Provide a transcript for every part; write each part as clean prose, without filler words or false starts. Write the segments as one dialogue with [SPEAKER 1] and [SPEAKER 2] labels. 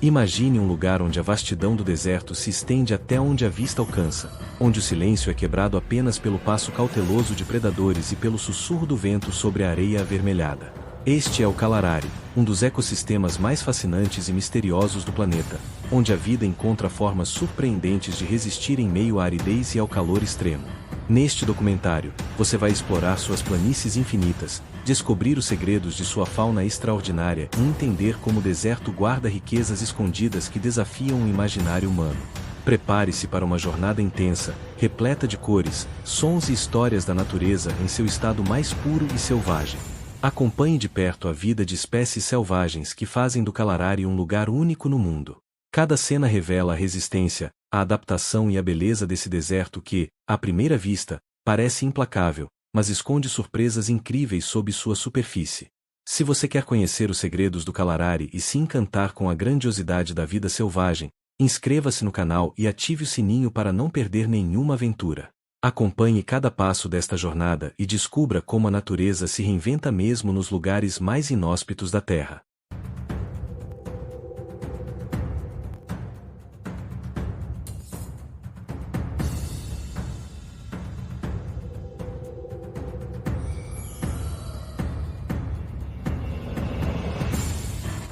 [SPEAKER 1] Imagine um lugar onde a vastidão do deserto se estende até onde a vista alcança, onde o silêncio é quebrado apenas pelo passo cauteloso de predadores e pelo sussurro do vento sobre a areia avermelhada. Este é o Kalahari, um dos ecossistemas mais fascinantes e misteriosos do planeta, onde a vida encontra formas surpreendentes de resistir em meio à aridez e ao calor extremo. Neste documentário, você vai explorar suas planícies infinitas, descobrir os segredos de sua fauna extraordinária e entender como o deserto guarda riquezas escondidas que desafiam o imaginário humano. Prepare-se para uma jornada intensa, repleta de cores, sons e histórias da natureza em seu estado mais puro e selvagem. Acompanhe de perto a vida de espécies selvagens que fazem do Kalahari um lugar único no mundo. Cada cena revela a resistência, a adaptação e a beleza desse deserto que, à primeira vista, parece implacável, mas esconde surpresas incríveis sob sua superfície. Se você quer conhecer os segredos do Kalahari e se encantar com a grandiosidade da vida selvagem, inscreva-se no canal e ative o sininho para não perder nenhuma aventura. Acompanhe cada passo desta jornada e descubra como a natureza se reinventa mesmo nos lugares mais inóspitos da Terra.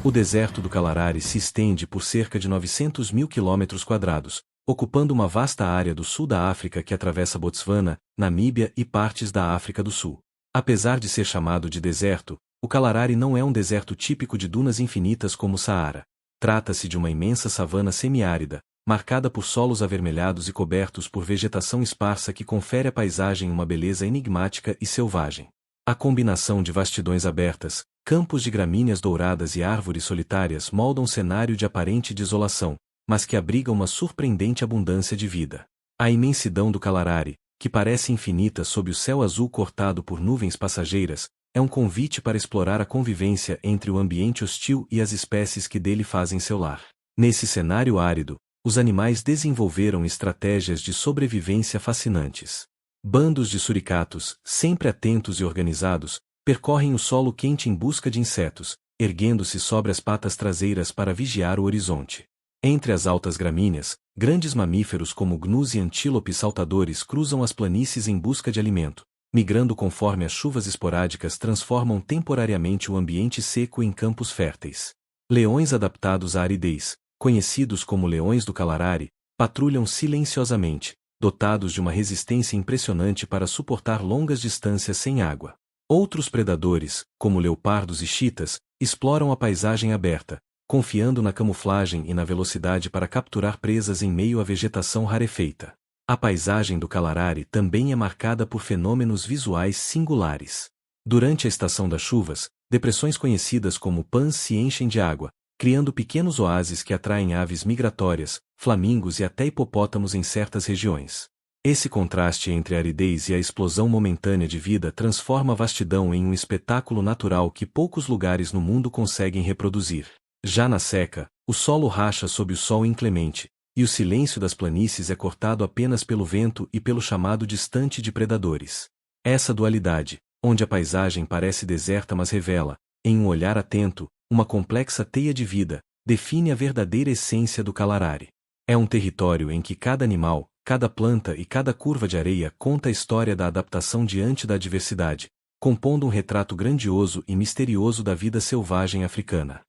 [SPEAKER 1] O deserto do Kalahari se estende por cerca de 900 mil quilômetros quadrados, ocupando uma vasta área do sul da África que atravessa Botswana, Namíbia e partes da África do Sul. Apesar de ser chamado de deserto, o Kalahari não é um deserto típico de dunas infinitas como o Saara. Trata-se de uma imensa savana semiárida, marcada por solos avermelhados e cobertos por vegetação esparsa que confere à paisagem uma beleza enigmática e selvagem. A combinação de vastidões abertas, campos de gramíneas douradas e árvores solitárias molda um cenário de aparente desolação, mas que abriga uma surpreendente abundância de vida. A imensidão do Kalahari, que parece infinita sob o céu azul cortado por nuvens passageiras, é um convite para explorar a convivência entre o ambiente hostil e as espécies que dele fazem seu lar. Nesse cenário árido, os animais desenvolveram estratégias de sobrevivência fascinantes. Bandos de suricatos, sempre atentos e organizados, percorrem o solo quente em busca de insetos, erguendo-se sobre as patas traseiras para vigiar o horizonte. Entre as altas gramíneas, grandes mamíferos como gnus e antílopes saltadores cruzam as planícies em busca de alimento, migrando conforme as chuvas esporádicas transformam temporariamente o ambiente seco em campos férteis. Leões adaptados à aridez, conhecidos como leões do Kalahari, patrulham silenciosamente, dotados de uma resistência impressionante para suportar longas distâncias sem água. Outros predadores, como leopardos e chitas, exploram a paisagem aberta, confiando na camuflagem e na velocidade para capturar presas em meio à vegetação rarefeita. A paisagem do Kalahari também é marcada por fenômenos visuais singulares. Durante a estação das chuvas, depressões conhecidas como pans se enchem de água, criando pequenos oásis que atraem aves migratórias, flamingos e até hipopótamos em certas regiões. Esse contraste entre a aridez e a explosão momentânea de vida transforma a vastidão em um espetáculo natural que poucos lugares no mundo conseguem reproduzir. Já na seca, o solo racha sob o sol inclemente, e o silêncio das planícies é cortado apenas pelo vento e pelo chamado distante de predadores. Essa dualidade, onde a paisagem parece deserta mas revela, em um olhar atento, uma complexa teia de vida, define a verdadeira essência do Kalahari. É um território em que cada animal, cada planta e cada curva de areia conta a história da adaptação diante da adversidade, compondo um retrato grandioso e misterioso da vida selvagem africana.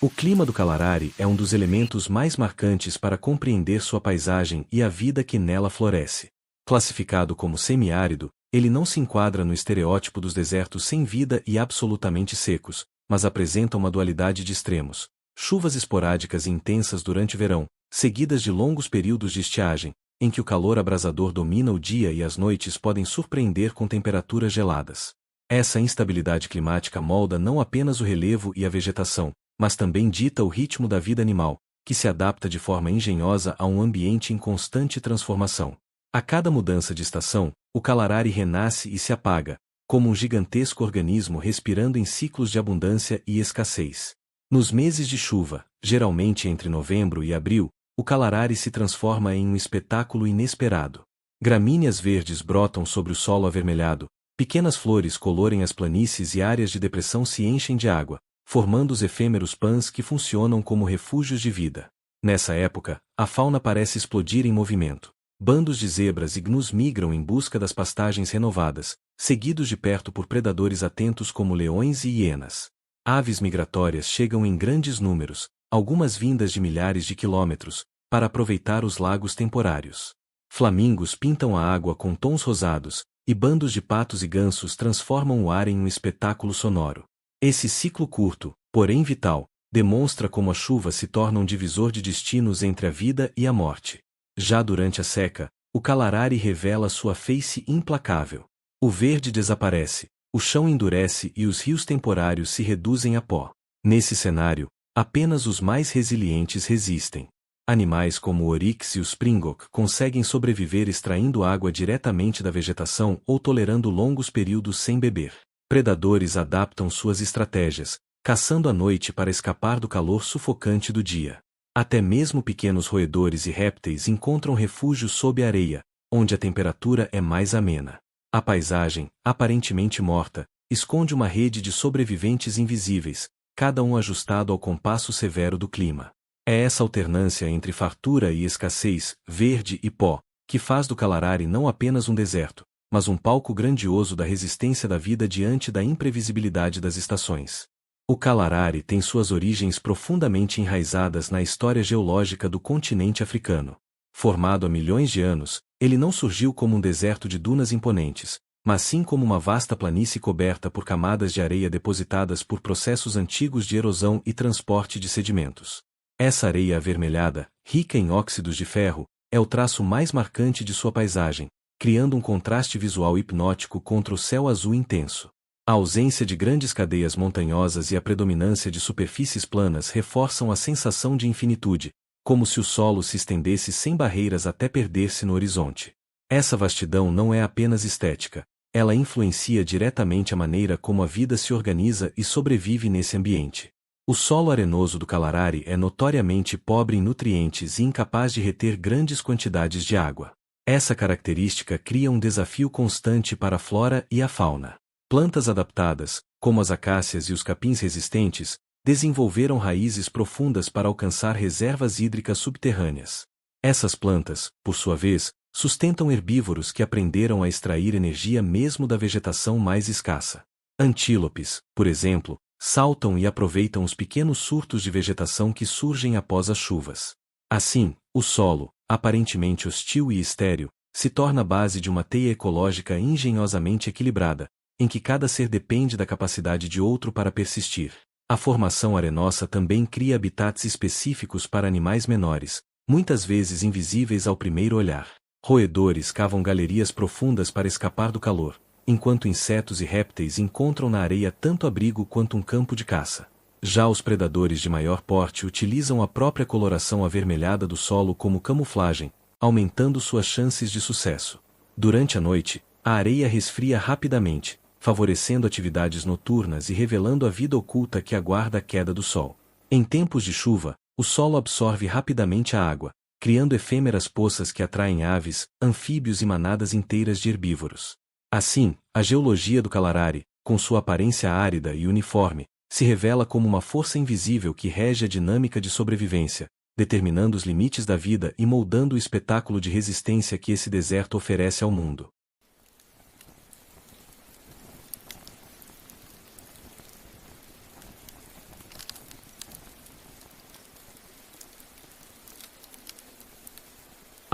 [SPEAKER 1] O clima do Kalahari é um dos elementos mais marcantes para compreender sua paisagem e a vida que nela floresce. Classificado como semiárido, ele não se enquadra no estereótipo dos desertos sem vida e absolutamente secos, mas apresenta uma dualidade de extremos: chuvas esporádicas e intensas durante o verão, seguidas de longos períodos de estiagem, em que o calor abrasador domina o dia e as noites podem surpreender com temperaturas geladas. Essa instabilidade climática molda não apenas o relevo e a vegetação, mas também dita o ritmo da vida animal, que se adapta de forma engenhosa a um ambiente em constante transformação. A cada mudança de estação, o Kalahari renasce e se apaga, como um gigantesco organismo respirando em ciclos de abundância e escassez. Nos meses de chuva, geralmente entre novembro e abril, o Kalahari se transforma em um espetáculo inesperado. Gramíneas verdes brotam sobre o solo avermelhado, pequenas flores colorem as planícies e áreas de depressão se enchem de água, formando os efêmeros pans que funcionam como refúgios de vida. Nessa época, a fauna parece explodir em movimento. Bandos de zebras e gnus migram em busca das pastagens renovadas, seguidos de perto por predadores atentos como leões e hienas. Aves migratórias chegam em grandes números, algumas vindas de milhares de quilômetros, para aproveitar os lagos temporários. Flamingos pintam a água com tons rosados, e bandos de patos e gansos transformam o ar em um espetáculo sonoro. Esse ciclo curto, porém vital, demonstra como a chuva se torna um divisor de destinos entre a vida e a morte. Já durante a seca, o Kalahari revela sua face implacável. O verde desaparece, o chão endurece e os rios temporários se reduzem a pó. Nesse cenário, apenas os mais resilientes resistem. Animais como o oryx e o springbok conseguem sobreviver extraindo água diretamente da vegetação ou tolerando longos períodos sem beber. Predadores adaptam suas estratégias, caçando à noite para escapar do calor sufocante do dia. Até mesmo pequenos roedores e répteis encontram refúgio sob a areia, onde a temperatura é mais amena. A paisagem, aparentemente morta, esconde uma rede de sobreviventes invisíveis, cada um ajustado ao compasso severo do clima. É essa alternância entre fartura e escassez, verde e pó, que faz do Kalahari não apenas um deserto, mas um palco grandioso da resistência da vida diante da imprevisibilidade das estações. O Kalahari tem suas origens profundamente enraizadas na história geológica do continente africano. Formado há milhões de anos, ele não surgiu como um deserto de dunas imponentes, mas sim como uma vasta planície coberta por camadas de areia depositadas por processos antigos de erosão e transporte de sedimentos. Essa areia avermelhada, rica em óxidos de ferro, é o traço mais marcante de sua paisagem, criando um contraste visual hipnótico contra o céu azul intenso. A ausência de grandes cadeias montanhosas e a predominância de superfícies planas reforçam a sensação de infinitude, como se o solo se estendesse sem barreiras até perder-se no horizonte. Essa vastidão não é apenas estética, ela influencia diretamente a maneira como a vida se organiza e sobrevive nesse ambiente. O solo arenoso do Kalahari é notoriamente pobre em nutrientes e incapaz de reter grandes quantidades de água. Essa característica cria um desafio constante para a flora e a fauna. Plantas adaptadas, como as acácias e os capins resistentes, desenvolveram raízes profundas para alcançar reservas hídricas subterrâneas. Essas plantas, por sua vez, sustentam herbívoros que aprenderam a extrair energia mesmo da vegetação mais escassa. Antílopes, por exemplo, saltam e aproveitam os pequenos surtos de vegetação que surgem após as chuvas. Assim, o solo, aparentemente hostil e estéril, se torna a base de uma teia ecológica engenhosamente equilibrada, em que cada ser depende da capacidade de outro para persistir. A formação arenosa também cria habitats específicos para animais menores, muitas vezes invisíveis ao primeiro olhar. Roedores cavam galerias profundas para escapar do calor, enquanto insetos e répteis encontram na areia tanto abrigo quanto um campo de caça. Já os predadores de maior porte utilizam a própria coloração avermelhada do solo como camuflagem, aumentando suas chances de sucesso. Durante a noite, a areia resfria rapidamente, favorecendo atividades noturnas e revelando a vida oculta que aguarda a queda do sol. Em tempos de chuva, o solo absorve rapidamente a água, criando efêmeras poças que atraem aves, anfíbios e manadas inteiras de herbívoros. Assim, a geologia do Kalahari, com sua aparência árida e uniforme, se revela como uma força invisível que rege a dinâmica de sobrevivência, determinando os limites da vida e moldando o espetáculo de resistência que esse deserto oferece ao mundo.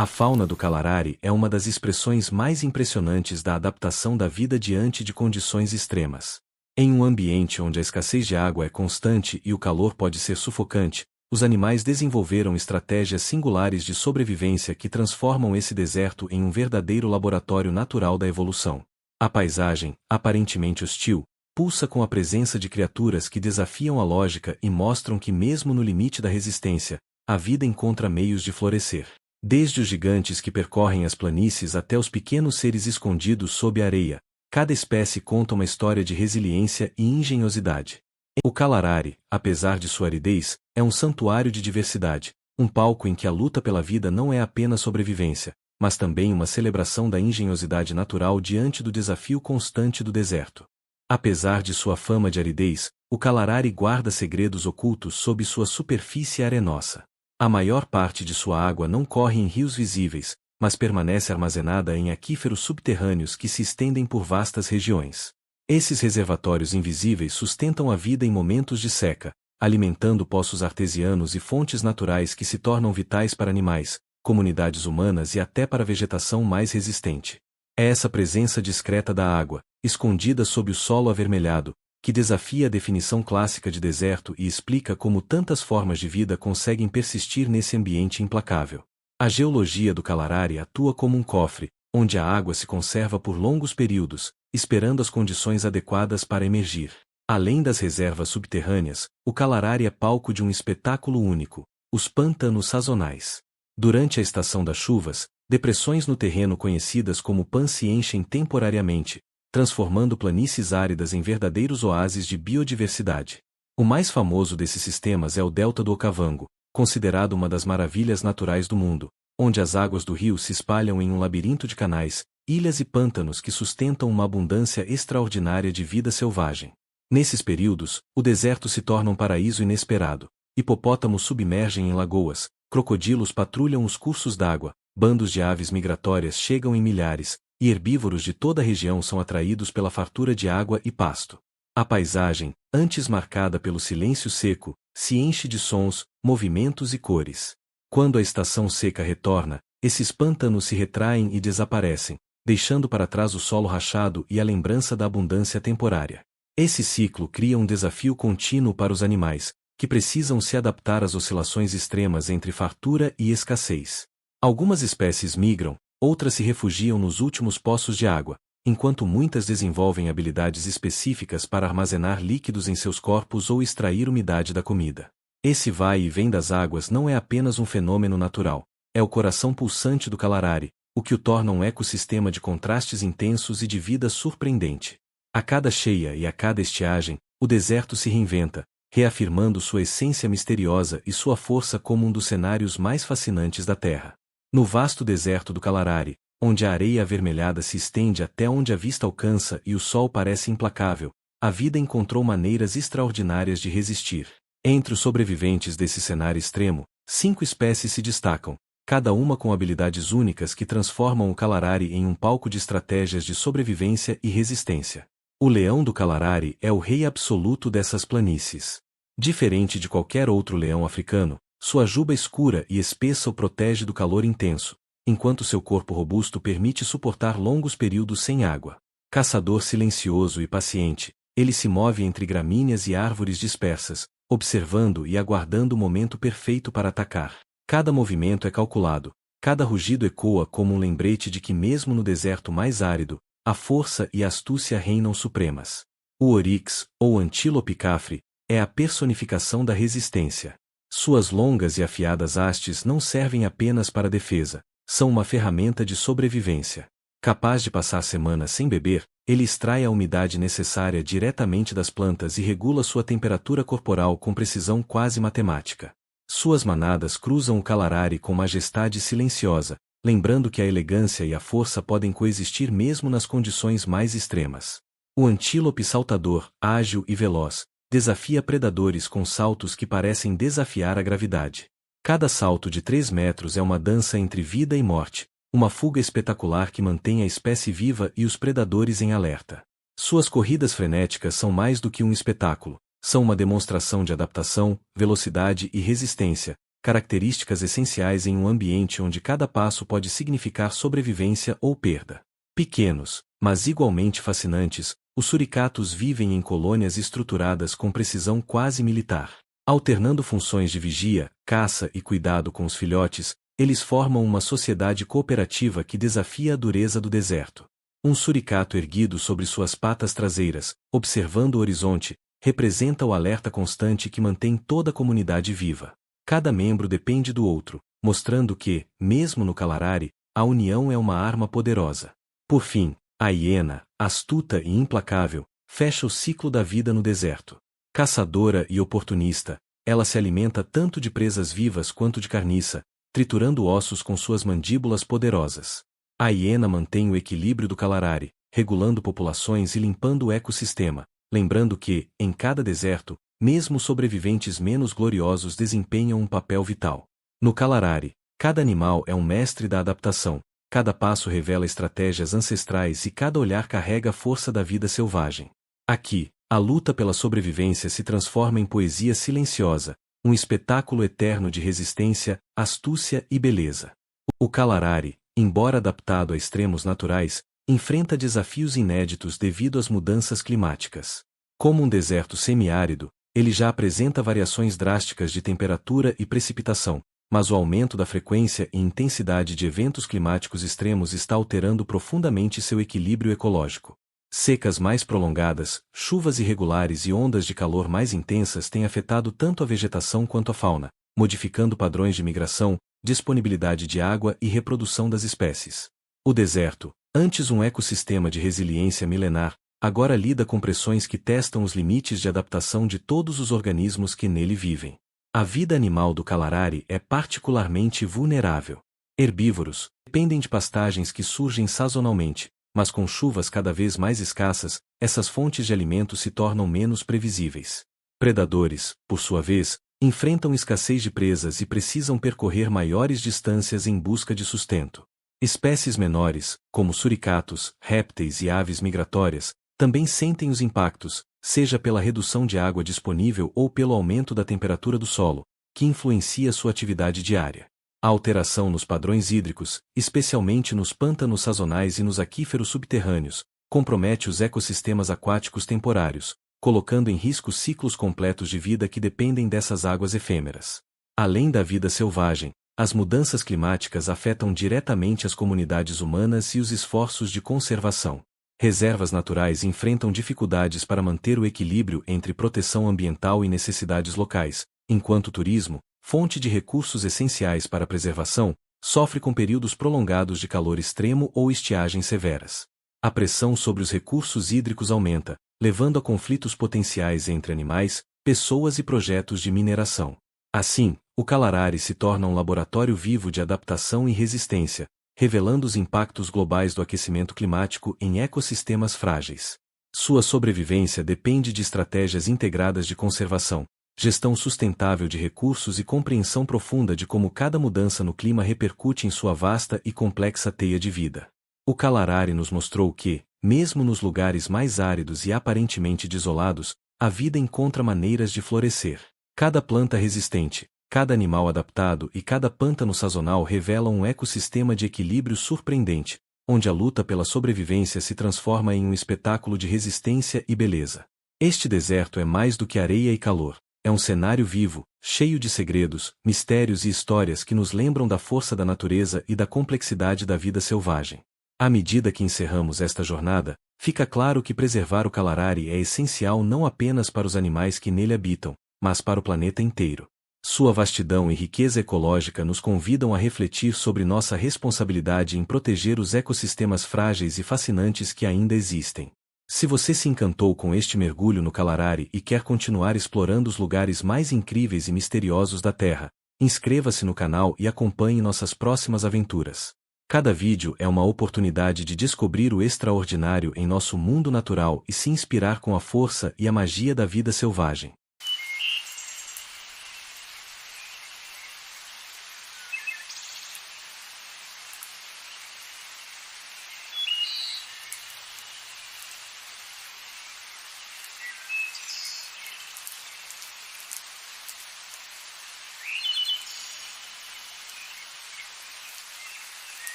[SPEAKER 1] A fauna do Kalahari é uma das expressões mais impressionantes da adaptação da vida diante de condições extremas. Em um ambiente onde a escassez de água é constante e o calor pode ser sufocante, os animais desenvolveram estratégias singulares de sobrevivência que transformam esse deserto em um verdadeiro laboratório natural da evolução. A paisagem, aparentemente hostil, pulsa com a presença de criaturas que desafiam a lógica e mostram que mesmo no limite da resistência, a vida encontra meios de florescer. Desde os gigantes que percorrem as planícies até os pequenos seres escondidos sob a areia, cada espécie conta uma história de resiliência e engenhosidade. O Kalahari, apesar de sua aridez, é um santuário de diversidade, um palco em que a luta pela vida não é apenas sobrevivência, mas também uma celebração da engenhosidade natural diante do desafio constante do deserto. Apesar de sua fama de aridez, o Kalahari guarda segredos ocultos sob sua superfície arenosa. A maior parte de sua água não corre em rios visíveis, mas permanece armazenada em aquíferos subterrâneos que se estendem por vastas regiões. Esses reservatórios invisíveis sustentam a vida em momentos de seca, alimentando poços artesianos e fontes naturais que se tornam vitais para animais, comunidades humanas e até para a vegetação mais resistente. É essa presença discreta da água, escondida sob o solo avermelhado, que desafia a definição clássica de deserto e explica como tantas formas de vida conseguem persistir nesse ambiente implacável. A geologia do Kalahari atua como um cofre, onde a água se conserva por longos períodos, esperando as condições adequadas para emergir. Além das reservas subterrâneas, o Kalahari é palco de um espetáculo único: os pântanos sazonais. Durante a estação das chuvas, depressões no terreno conhecidas como pans se enchem temporariamente, transformando planícies áridas em verdadeiros oásis de biodiversidade. O mais famoso desses sistemas é o Delta do Okavango, considerado uma das maravilhas naturais do mundo, onde as águas do rio se espalham em um labirinto de canais, ilhas e pântanos que sustentam uma abundância extraordinária de vida selvagem. Nesses períodos, o deserto se torna um paraíso inesperado. Hipopótamos submergem em lagoas, crocodilos patrulham os cursos d'água, bandos de aves migratórias chegam em milhares, e herbívoros de toda a região são atraídos pela fartura de água e pasto. A paisagem, antes marcada pelo silêncio seco, se enche de sons, movimentos e cores. Quando a estação seca retorna, esses pântanos se retraem e desaparecem, deixando para trás o solo rachado e a lembrança da abundância temporária. Esse ciclo cria um desafio contínuo para os animais, que precisam se adaptar às oscilações extremas entre fartura e escassez. Algumas espécies migram, outras se refugiam nos últimos poços de água, enquanto muitas desenvolvem habilidades específicas para armazenar líquidos em seus corpos ou extrair umidade da comida. Esse vai e vem das águas não é apenas um fenômeno natural, é o coração pulsante do Kalahari, o que o torna um ecossistema de contrastes intensos e de vida surpreendente. A cada cheia e a cada estiagem, o deserto se reinventa, reafirmando sua essência misteriosa e sua força como um dos cenários mais fascinantes da Terra. No vasto deserto do Kalahari, onde a areia avermelhada se estende até onde a vista alcança e o sol parece implacável, a vida encontrou maneiras extraordinárias de resistir. Entre os sobreviventes desse cenário extremo, 5 espécies se destacam, cada uma com habilidades únicas que transformam o Kalahari em um palco de estratégias de sobrevivência e resistência. O leão do Kalahari é o rei absoluto dessas planícies. Diferente de qualquer outro leão africano, sua juba escura e espessa o protege do calor intenso, enquanto seu corpo robusto permite suportar longos períodos sem água. Caçador silencioso e paciente, ele se move entre gramíneas e árvores dispersas, observando e aguardando o momento perfeito para atacar. Cada movimento é calculado, cada rugido ecoa como um lembrete de que mesmo no deserto mais árido, a força e a astúcia reinam supremas. O oryx, ou antílope cafre, é a personificação da resistência. Suas longas e afiadas hastes não servem apenas para defesa, são uma ferramenta de sobrevivência. Capaz de passar semanas sem beber, ele extrai a umidade necessária diretamente das plantas e regula sua temperatura corporal com precisão quase matemática. Suas manadas cruzam o Kalahari com majestade silenciosa, lembrando que a elegância e a força podem coexistir mesmo nas condições mais extremas. O antílope saltador, ágil e veloz, desafia predadores com saltos que parecem desafiar a gravidade. Cada salto de 3 metros é uma dança entre vida e morte, uma fuga espetacular que mantém a espécie viva e os predadores em alerta. Suas corridas frenéticas são mais do que um espetáculo, são uma demonstração de adaptação, velocidade e resistência, características essenciais em um ambiente onde cada passo pode significar sobrevivência ou perda. Pequenos, mas igualmente fascinantes, os suricatos vivem em colônias estruturadas com precisão quase militar. Alternando funções de vigia, caça e cuidado com os filhotes, eles formam uma sociedade cooperativa que desafia a dureza do deserto. Um suricato erguido sobre suas patas traseiras, observando o horizonte, representa o alerta constante que mantém toda a comunidade viva. Cada membro depende do outro, mostrando que, mesmo no Kalahari, a união é uma arma poderosa. Por fim, a hiena, astuta e implacável, fecha o ciclo da vida no deserto. Caçadora e oportunista, ela se alimenta tanto de presas vivas quanto de carniça, triturando ossos com suas mandíbulas poderosas. A hiena mantém o equilíbrio do Kalahari, regulando populações e limpando o ecossistema, lembrando que, em cada deserto, mesmo sobreviventes menos gloriosos desempenham um papel vital. No Kalahari, cada animal é um mestre da adaptação, cada passo revela estratégias ancestrais e cada olhar carrega a força da vida selvagem. Aqui, a luta pela sobrevivência se transforma em poesia silenciosa, um espetáculo eterno de resistência, astúcia e beleza. O Kalahari, embora adaptado a extremos naturais, enfrenta desafios inéditos devido às mudanças climáticas. Como um deserto semiárido, ele já apresenta variações drásticas de temperatura e precipitação, mas o aumento da frequência e intensidade de eventos climáticos extremos está alterando profundamente seu equilíbrio ecológico. Secas mais prolongadas, chuvas irregulares e ondas de calor mais intensas têm afetado tanto a vegetação quanto a fauna, modificando padrões de migração, disponibilidade de água e reprodução das espécies. O deserto, antes um ecossistema de resiliência milenar, agora lida com pressões que testam os limites de adaptação de todos os organismos que nele vivem. A vida animal do Kalahari é particularmente vulnerável. Herbívoros dependem de pastagens que surgem sazonalmente, mas com chuvas cada vez mais escassas, essas fontes de alimento se tornam menos previsíveis. Predadores, por sua vez, enfrentam escassez de presas e precisam percorrer maiores distâncias em busca de sustento. Espécies menores, como suricatos, répteis e aves migratórias, também sentem os impactos, seja pela redução de água disponível ou pelo aumento da temperatura do solo, que influencia sua atividade diária. A alteração nos padrões hídricos, especialmente nos pântanos sazonais e nos aquíferos subterrâneos, compromete os ecossistemas aquáticos temporários, colocando em risco ciclos completos de vida que dependem dessas águas efêmeras. Além da vida selvagem, as mudanças climáticas afetam diretamente as comunidades humanas e os esforços de conservação. Reservas naturais enfrentam dificuldades para manter o equilíbrio entre proteção ambiental e necessidades locais, enquanto o turismo, fonte de recursos essenciais para a preservação, sofre com períodos prolongados de calor extremo ou estiagens severas. A pressão sobre os recursos hídricos aumenta, levando a conflitos potenciais entre animais, pessoas e projetos de mineração. Assim, o Kalahari se torna um laboratório vivo de adaptação e resistência, revelando os impactos globais do aquecimento climático em ecossistemas frágeis. Sua sobrevivência depende de estratégias integradas de conservação, gestão sustentável de recursos e compreensão profunda de como cada mudança no clima repercute em sua vasta e complexa teia de vida. O Kalahari nos mostrou que, mesmo nos lugares mais áridos e aparentemente desolados, a vida encontra maneiras de florescer. Cada planta resistente, cada animal adaptado e cada pântano sazonal revelam um ecossistema de equilíbrio surpreendente, onde a luta pela sobrevivência se transforma em um espetáculo de resistência e beleza. Este deserto é mais do que areia e calor. É um cenário vivo, cheio de segredos, mistérios e histórias que nos lembram da força da natureza e da complexidade da vida selvagem. À medida que encerramos esta jornada, fica claro que preservar o Kalahari é essencial não apenas para os animais que nele habitam, mas para o planeta inteiro. Sua vastidão e riqueza ecológica nos convidam a refletir sobre nossa responsabilidade em proteger os ecossistemas frágeis e fascinantes que ainda existem. Se você se encantou com este mergulho no Kalahari e quer continuar explorando os lugares mais incríveis e misteriosos da Terra, inscreva-se no canal e acompanhe nossas próximas aventuras. Cada vídeo é uma oportunidade de descobrir o extraordinário em nosso mundo natural e se inspirar com a força e a magia da vida selvagem.